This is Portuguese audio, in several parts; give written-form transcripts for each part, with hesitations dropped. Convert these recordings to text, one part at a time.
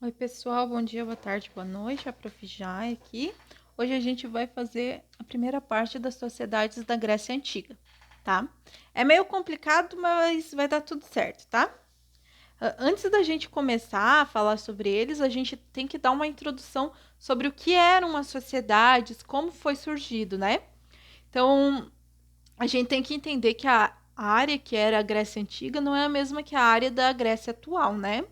Oi, pessoal, bom dia, boa tarde, boa noite. A Prof. Jai aqui. Hoje a gente vai fazer a primeira parte das sociedades da Grécia Antiga, tá? É meio complicado, mas vai dar tudo certo, tá? Antes da gente começar a falar sobre eles, a gente tem que dar uma introdução sobre o que eram as sociedades, como foi surgido, né? Então, a gente tem que entender que a área que era a Grécia Antiga não é a mesma que a área da Grécia atual, né?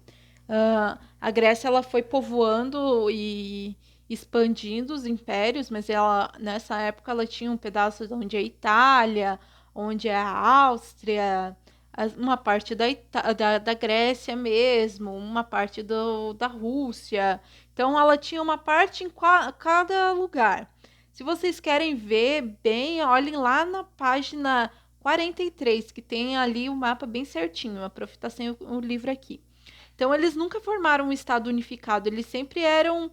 A Grécia ela foi povoando e expandindo os impérios, mas ela nessa época ela tinha um pedaço de onde é a Itália, onde é a Áustria, uma parte da Grécia mesmo, uma parte da Rússia. Então ela tinha uma parte em cada lugar. Se vocês querem ver bem, olhem lá na página 43, que tem ali o mapa bem certinho. A prof está sem o livro aqui. Então, eles nunca formaram um estado unificado, eles sempre eram.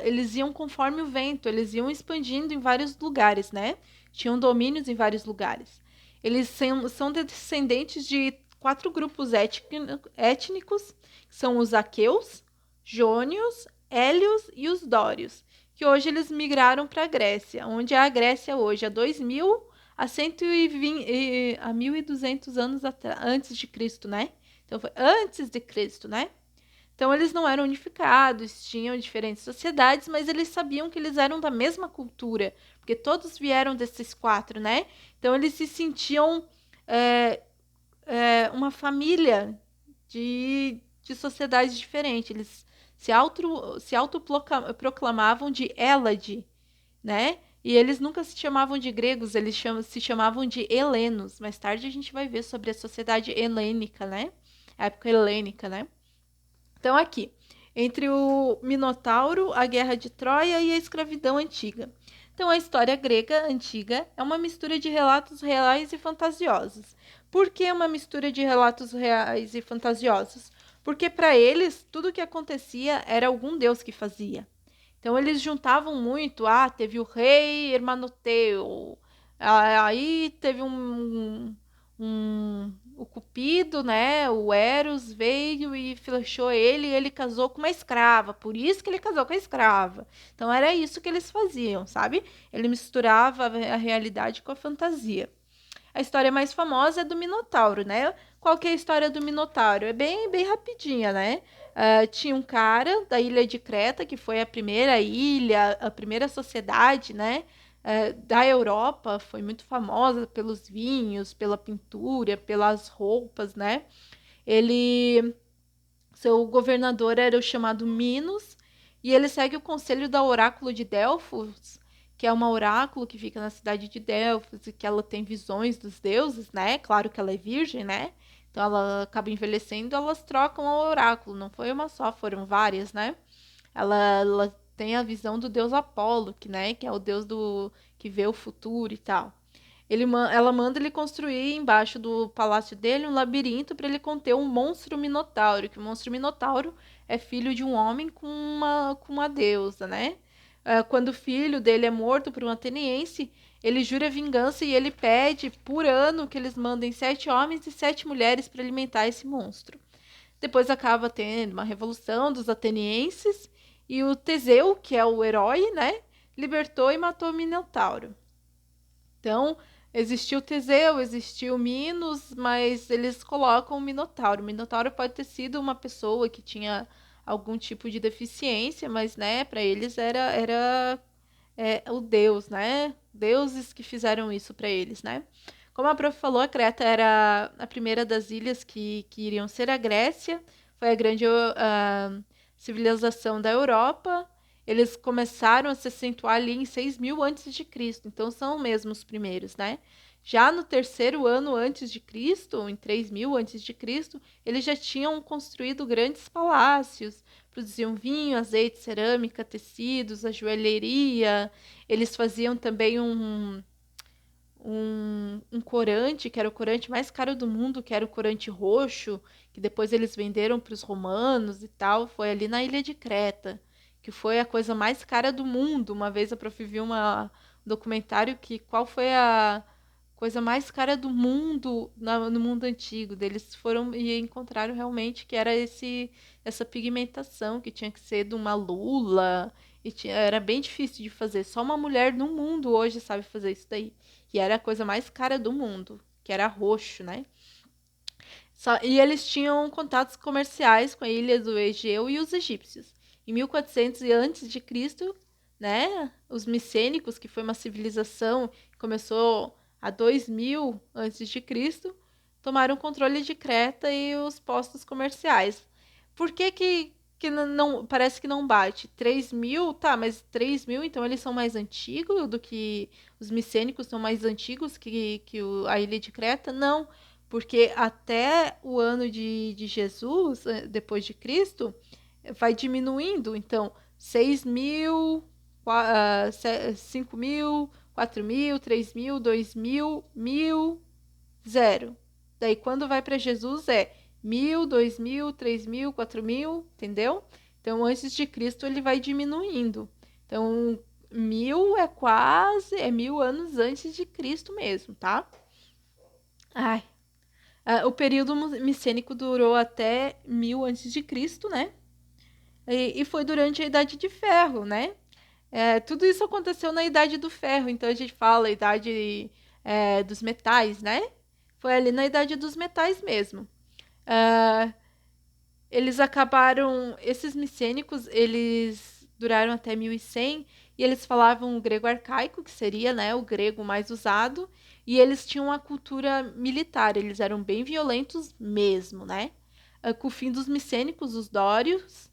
Eles iam conforme o vento, eles iam expandindo em vários lugares, né? Tinham domínios em vários lugares. Eles são descendentes de quatro grupos étnicos, que são os aqueus, jônios, hélios e os dórios, que hoje eles migraram para a Grécia, onde é a Grécia hoje, há 2000 a 120, a 1200 anos antes de Cristo, né? Então foi antes de Cristo, né? Então eles não eram unificados, tinham diferentes sociedades, mas eles sabiam que eles eram da mesma cultura, porque todos vieram desses quatro, né? Então eles se sentiam é, uma família de sociedades diferentes. Eles se autoproclamavam de Hélade, né? E eles nunca se chamavam de gregos, eles se chamavam de helenos. Mais tarde a gente vai ver sobre a sociedade helênica, né? A época helênica, né? Então, aqui, entre o Minotauro, a Guerra de Troia e a escravidão antiga. Então, a história grega antiga é uma mistura de relatos reais e fantasiosos. Por que uma mistura de relatos reais e fantasiosos? Porque para eles, tudo o que acontecia era algum deus que fazia. Então, eles juntavam muito. Teve o rei Hermanoteu. Aí teve o Cupido, né? O Eros veio e flechou ele e ele casou com uma escrava. Por isso que ele casou com a escrava. Então era isso que eles faziam, sabe? Ele misturava a realidade com a fantasia. A história mais famosa é do Minotauro, né? Qual que é a história do Minotauro? É bem rapidinha, né? Tinha um cara da ilha de Creta, que foi a primeira ilha, a primeira sociedade, né? Da Europa, foi muito famosa pelos vinhos, pela pintura, pelas roupas, né? Ele, seu governador era o chamado Minos, e ele segue o conselho da Oráculo de Delfos, que é uma oráculo que fica na cidade de Delfos e que ela tem visões dos deuses, né? Claro que ela é virgem, né? Então ela acaba envelhecendo, elas trocam o oráculo. Não foi uma só, foram várias, né? Ela tem a visão do deus Apolo, que é o deus que vê o futuro e tal. Ela manda ele construir embaixo do palácio dele um labirinto para ele conter um monstro minotauro, que o monstro minotauro é filho de um homem com uma deusa, né? Quando o filho dele é morto por um ateniense, ele jura vingança e ele pede por ano que eles mandem 7 homens e 7 mulheres para alimentar esse monstro. Depois acaba tendo uma revolução dos atenienses e o Teseu, que é o herói, né? Libertou e matou o Minotauro. Então, existiu Teseu, existiu Minos, mas eles colocam o Minotauro. O Minotauro pode ter sido uma pessoa que tinha algum tipo de deficiência, mas, né, para eles era o deus, né? Deuses que fizeram isso para eles, né? Como a prof falou, a Creta era a primeira das ilhas que iriam ser a Grécia. Foi a grande civilização da Europa. Eles começaram a se acentuar ali em 6000 antes de Cristo, então são mesmo os primeiros, né? Já no terceiro ano antes de Cristo, em 3000 antes de Cristo, eles já tinham construído grandes palácios, produziam vinho, azeite, cerâmica, tecidos, a joalheria. Eles faziam também um corante, que era o corante mais caro do mundo, que era o corante roxo, que depois eles venderam para os romanos e tal. Foi ali na ilha de Creta, que foi a coisa mais cara do mundo. Uma vez a prof viu um documentário que coisa mais cara do mundo no mundo antigo. Eles foram e encontraram realmente que era essa pigmentação que tinha que ser de uma lula era bem difícil de fazer. Só uma mulher no mundo hoje sabe fazer isso daí. E era a coisa mais cara do mundo, que era roxo, né? E eles tinham contatos comerciais com a ilha do Egeu e os egípcios. Em 1400 e antes de Cristo, né, os micênicos, que foi uma civilização que começou a 2000 antes de Cristo, tomaram controle de Creta e os postos comerciais. Por que não parece que não bate? 3.000, tá, mas 3.000, então eles são mais antigos do que os micênicos são mais antigos que a ilha de Creta? Não, porque até o ano de Jesus, depois de Cristo, vai diminuindo. Então, 6.000, 5.000, 4.000, 3.000, 2.000, 1.000, 0. Daí, quando vai para Jesus, é 1.000, 2.000, 3.000, 4.000, entendeu? Então, antes de Cristo, ele vai diminuindo. Então, 1.000 é 1.000 anos antes de Cristo mesmo, tá? Ai. O período micênico durou até 1000 antes de Cristo, né? E foi durante a Idade de Ferro, né? Tudo isso aconteceu na Idade do Ferro, então a gente fala a Idade dos Metais, né? Foi ali na Idade dos Metais mesmo. Eles acabaram, esses micênicos, eles duraram até 1100 e eles falavam o grego arcaico, que seria, né, o grego mais usado, e eles tinham uma cultura militar, eles eram bem violentos mesmo, né? Com o fim dos micênicos, os dórios,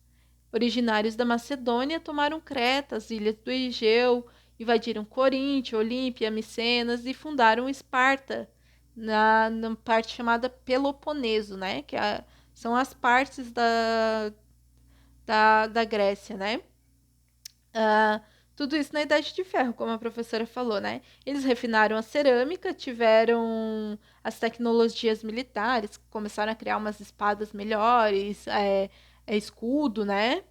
originários da Macedônia, tomaram Creta, as ilhas do Egeu, invadiram Corinto, Olímpia, Micenas e fundaram Esparta, na parte chamada Peloponeso, né? São as partes da Grécia, né? Tudo isso na Idade de Ferro, como a professora falou, né? Eles refinaram a cerâmica, tiveram as tecnologias militares, começaram a criar umas espadas melhores, escudo, né?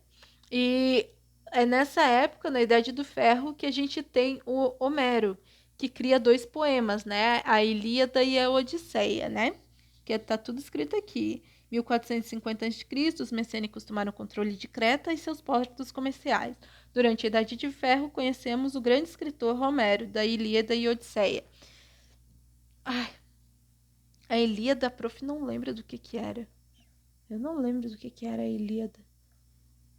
E é nessa época, na Idade do Ferro, que a gente tem o Homero, que cria 2 poemas, né? A Ilíada e a Odisseia, né? Que tá tudo escrito aqui. 1450 a.C., os messênicos tomaram controle de Creta e seus portos comerciais. Durante a Idade de Ferro, conhecemos o grande escritor Homero, da Ilíada e Odisseia. Ai, a Ilíada, a prof não lembra do que era. Eu não lembro do que era a Ilíada.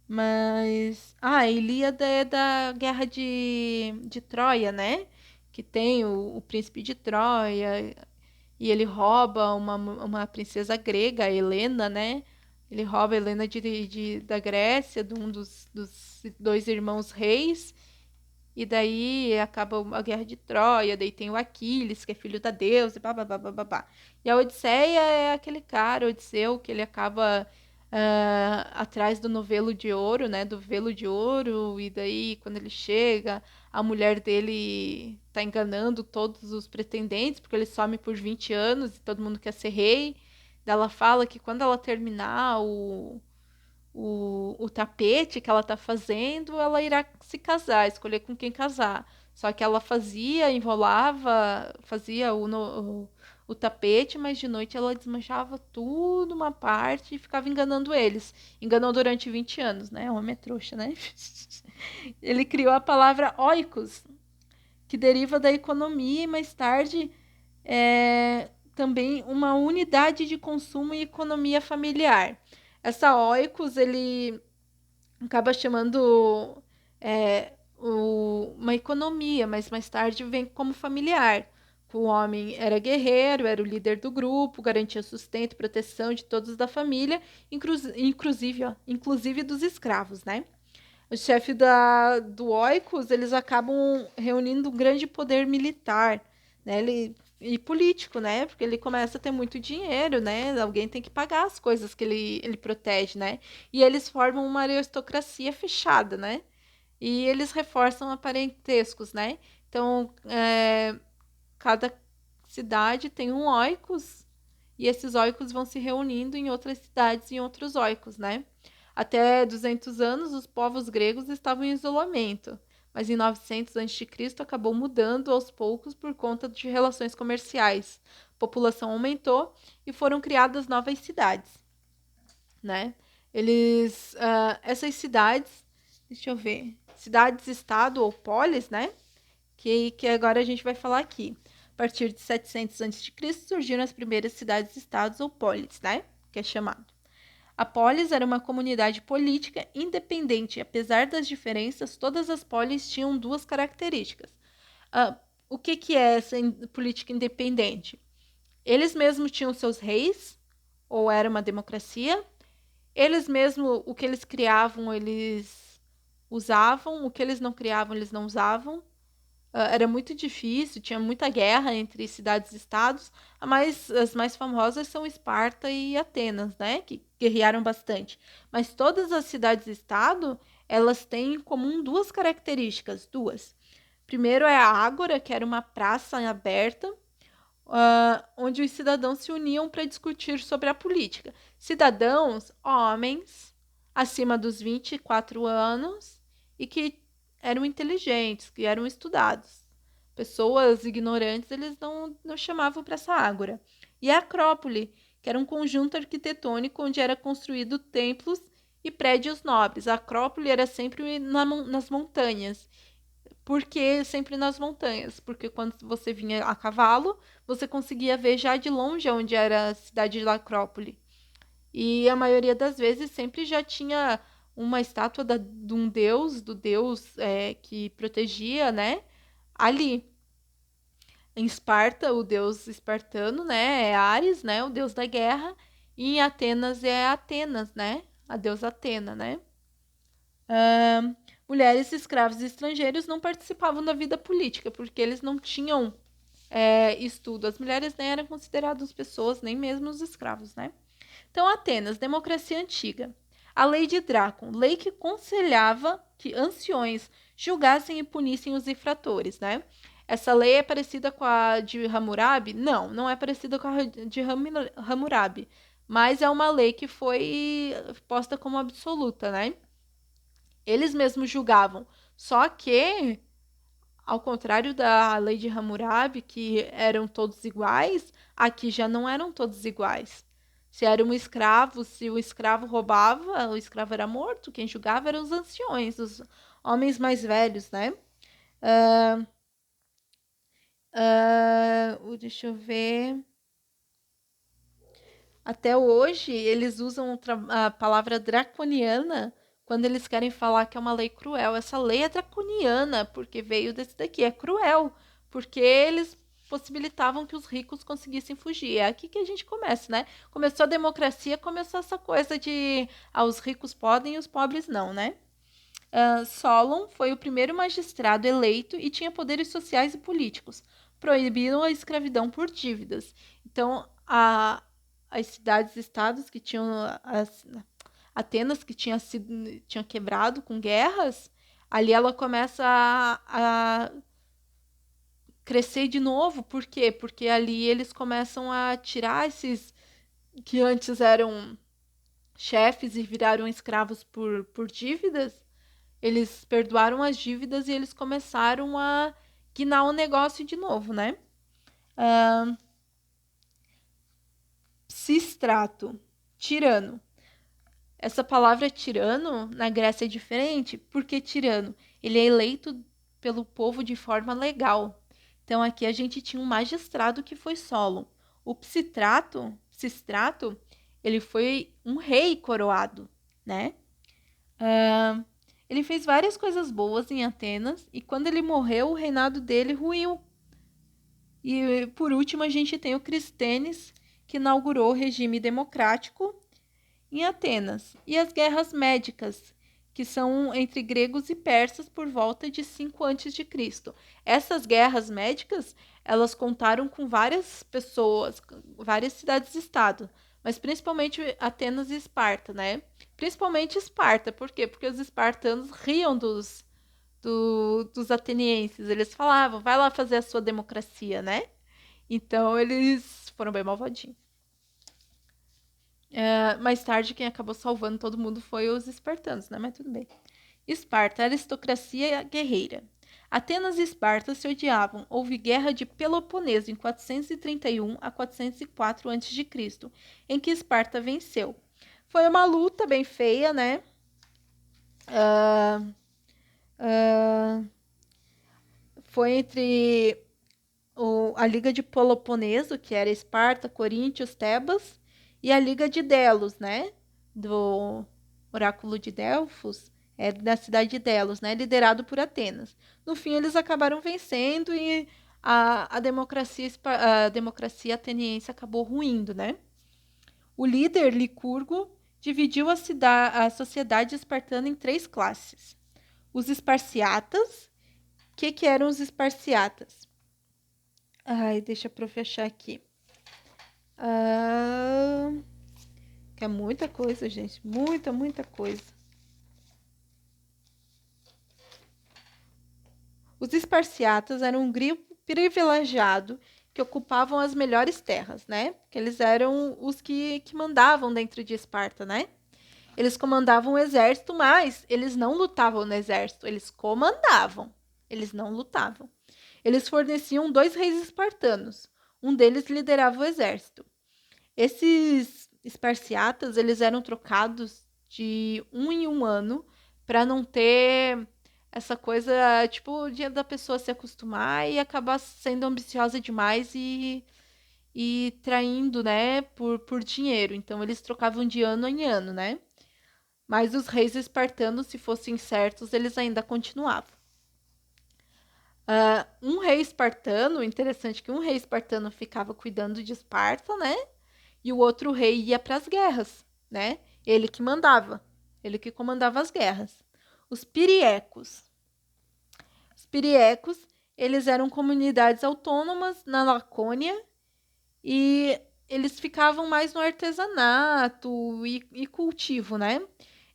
Mas. A Ilíada é da Guerra de Troia, né? Que tem o príncipe de Troia. E ele rouba uma princesa grega, a Helena, né? Ele rouba a Helena da Grécia, de um dos 2 irmãos reis. E daí acaba a Guerra de Troia. Daí tem o Aquiles, que é filho da deusa, e babá. E a Odisseia é aquele cara, Odisseu, que ele acaba atrás do novelo de ouro, né? Do velo de ouro. E daí, quando ele chega, a mulher dele tá enganando todos os pretendentes, porque ele some por 20 anos e todo mundo quer ser rei. Daí ela fala que quando ela terminar o tapete que ela tá fazendo, ela irá se casar, escolher com quem casar. Só que ela fazia o tapete, mas de noite ela desmanchava tudo, uma parte, e ficava enganando eles. Enganou durante 20 anos, né? Homem é trouxa, né? Ele criou a palavra oikos, que deriva da economia e mais tarde também uma unidade de consumo e economia familiar. Essa oikos, ele acaba chamando uma economia, mas mais tarde vem como familiar. O homem era guerreiro, era o líder do grupo, garantia sustento e proteção de todos da família, inclusive dos escravos, né? O chefe do oikos, eles acabam reunindo um grande poder militar, né? E político, né? Porque ele começa a ter muito dinheiro, né? Alguém tem que pagar as coisas que ele protege, né? E eles formam uma aristocracia fechada, né? E eles reforçam parentescos, né? Então, cada cidade tem um oikos e esses oikos vão se reunindo em outras cidades em outros oikos, né? Até 200 anos, os povos gregos estavam em isolamento, mas em 900 a.C. acabou mudando aos poucos por conta de relações comerciais. A população aumentou e foram criadas novas cidades, né? Essas cidades, deixa eu ver, cidades-estado ou polis, né? Que agora a gente vai falar aqui. A partir de 700 a.C. surgiram as primeiras cidades-estados ou polis, né? Que é chamado. A polis era uma comunidade política independente. Apesar das diferenças, todas as polis tinham duas características. O que é essa política independente? Eles mesmos tinham seus reis, ou era uma democracia. Eles mesmos, o que eles criavam, eles usavam. O que eles não criavam, eles não usavam. Era muito difícil, tinha muita guerra entre cidades e estados, as mais famosas são Esparta e Atenas, né, que guerrearam bastante. Mas todas as cidades e estado, elas têm em comum duas características, duas. Primeiro é a ágora, que era uma praça aberta, onde os cidadãos se uniam para discutir sobre a política. Cidadãos, homens, acima dos 24 anos e que eram inteligentes, que eram estudados. Pessoas ignorantes, eles não chamavam para essa ágora. E a Acrópole, que era um conjunto arquitetônico onde era construído templos e prédios nobres. A Acrópole era sempre nas montanhas. Por que sempre nas montanhas? Porque quando você vinha a cavalo, você conseguia ver já de longe onde era a cidade de Acrópole. E a maioria das vezes sempre já tinha uma estátua de um deus, do deus que protegia, né? Ali. Em Esparta, o deus espartano, né? É Ares, né? O deus da guerra. E em Atenas é Atenas, né? A deusa Atena, né? Mulheres, escravos e estrangeiros não participavam da vida política, porque eles não tinham estudo. As mulheres nem eram consideradas pessoas, nem mesmo os escravos, né? Então, Atenas, democracia antiga. A lei de Drácon, lei que aconselhava que anciões julgassem e punissem os infratores, né? Essa lei é parecida com a de Hammurabi? Não, não é parecida com a de Hammurabi, mas é uma lei que foi posta como absoluta, né? Eles mesmos julgavam. Só que, ao contrário da lei de Hammurabi, que eram todos iguais, aqui já não eram todos iguais. Se era um escravo, se o escravo roubava, o escravo era morto. Quem julgava eram os anciões, os homens mais velhos, né? Deixa eu ver. Até hoje, eles usam a palavra draconiana quando eles querem falar que é uma lei cruel. Essa lei é draconiana, porque veio desse daqui. É cruel, porque eles possibilitavam que os ricos conseguissem fugir. É aqui que a gente começa, né? Começou a democracia, começou essa coisa de os ricos podem e os pobres não, né? Solon foi o primeiro magistrado eleito e tinha poderes sociais e políticos. Proibiram a escravidão por dívidas. Então, as cidades-estados que tinham Atenas, que tinha quebrado com guerras, ali ela começa a crescer de novo. Por quê? Porque ali eles começam a tirar esses que antes eram chefes e viraram escravos por dívidas. Eles perdoaram as dívidas e eles começaram a guinar o negócio de novo, né? Psistrato, tirano. Essa palavra tirano na Grécia é diferente porque tirano, ele é eleito pelo povo de forma legal. Então aqui a gente tinha um magistrado que foi Solon. O Psistrato, ele foi um rei coroado, né? Ele fez várias coisas boas em Atenas e quando ele morreu, o reinado dele ruiu. E por último, a gente tem o Crisênesis, que inaugurou o regime democrático em Atenas, e as guerras médicas, que são entre gregos e persas por volta de 5 a.C. Essas guerras médicas, elas contaram com várias pessoas, várias cidades-estado, mas principalmente Atenas e Esparta, né? Principalmente Esparta, por quê? Porque os espartanos riam dos atenienses, eles falavam, vai lá fazer a sua democracia, né? Então eles foram bem malvadinhos. Mais tarde, quem acabou salvando todo mundo foi os espartanos, né? Mas tudo bem. Esparta, aristocracia guerreira. Atenas e Esparta se odiavam. Houve guerra de Peloponeso em 431 a 404 a.C., em que Esparta venceu. Foi uma luta bem feia, né? Foi entre a Liga de Peloponeso, que era Esparta, Coríntios, Tebas, e a Liga de Delos, né? Do Oráculo de Delfos, da cidade de Delos, né? Liderado por Atenas. No fim, eles acabaram vencendo e a democracia ateniense acabou ruindo, né? O líder Licurgo dividiu a sociedade espartana em 3 classes. Os esparciatas. O que eram os esparciatas? Ai, deixa eu fechar aqui. Que é muita coisa, gente. Muita coisa. Os esparciatas eram um grupo privilegiado que ocupavam as melhores terras, né? Porque eles eram os que mandavam dentro de Esparta, né? Eles comandavam o exército, mas eles não lutavam no exército. Eles comandavam. Eles não lutavam. Eles forneciam 2 reis espartanos. Um deles liderava o exército. Esses esparciatas, eles eram trocados de 1 em 1 ano para não ter essa coisa, tipo, da pessoa se acostumar e acabar sendo ambiciosa demais e traindo, né, por dinheiro. Então, eles trocavam de ano em ano, né? Mas os reis espartanos, se fossem certos, eles ainda continuavam. Um rei espartano, interessante que um rei espartano ficava cuidando de Esparta, né? E o outro rei ia para as guerras, né? Ele que mandava, ele que comandava as guerras. Os piriecos. Os piriecos, eles eram comunidades autônomas na Lacônia e eles ficavam mais no artesanato e cultivo, né?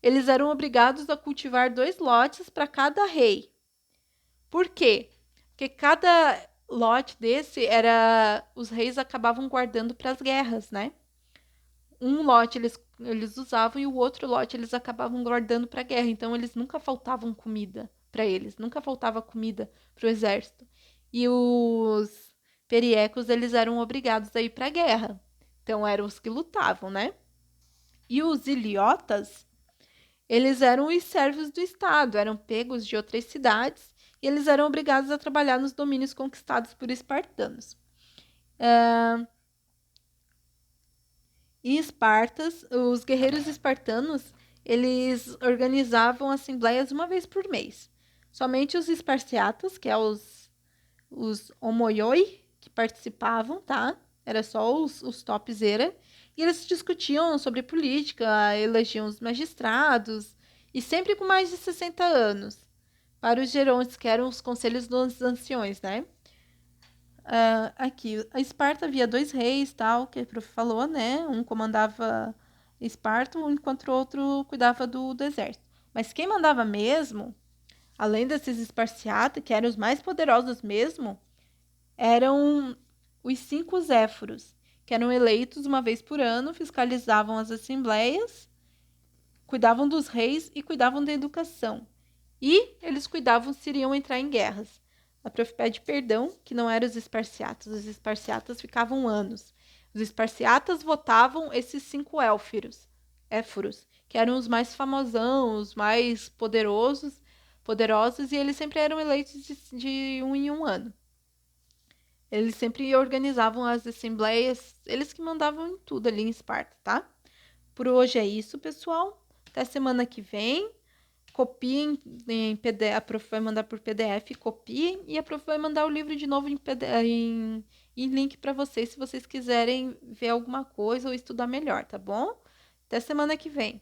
Eles eram obrigados a cultivar 2 lotes para cada rei. Por quê? Porque cada lote desse os reis acabavam guardando para as guerras, né? Um lote eles usavam e o outro lote eles acabavam guardando para a guerra. Então eles nunca faltavam comida para eles, nunca faltava comida para o exército. E os periecos eles eram obrigados a ir para a guerra. Então eram os que lutavam, né? E os iliotas, eles eram os servos do Estado, eram pegos de outras cidades e eles eram obrigados a trabalhar nos domínios conquistados por espartanos. Em Espartas, os guerreiros espartanos, eles organizavam assembleias uma vez por mês. Somente os esparciatas, que é os homoioi, que participavam, tá? Era só os topzera. E eles discutiam sobre política, elegiam os magistrados, e sempre com mais de 60 anos. Para os gerontes, que eram os conselhos dos anciões, né? Aqui, a Esparta havia 2 reis, tal, que a prof falou, né? Um comandava Esparta, enquanto o outro cuidava do exército. Mas quem mandava mesmo, além desses esparciatas, que eram os mais poderosos mesmo, eram os 5 zéforos, que eram eleitos uma vez por ano, fiscalizavam as assembleias, cuidavam dos reis e cuidavam da educação. E eles cuidavam se iriam entrar em guerras. A prof pede perdão, que não eram os esparciatas ficavam anos. Os esparciatas votavam esses 5 éforos, que eram os mais famosão, os mais poderosos, e eles sempre eram eleitos de 1 em 1 ano. Eles sempre organizavam as assembleias, eles que mandavam em tudo ali em Esparta, tá? Por hoje é isso, pessoal. Até semana que vem. Copiem em PDF, a prof vai mandar por PDF, copiem e a prof vai mandar o livro de novo em link para vocês, se vocês quiserem ver alguma coisa ou estudar melhor, tá bom? Até semana que vem.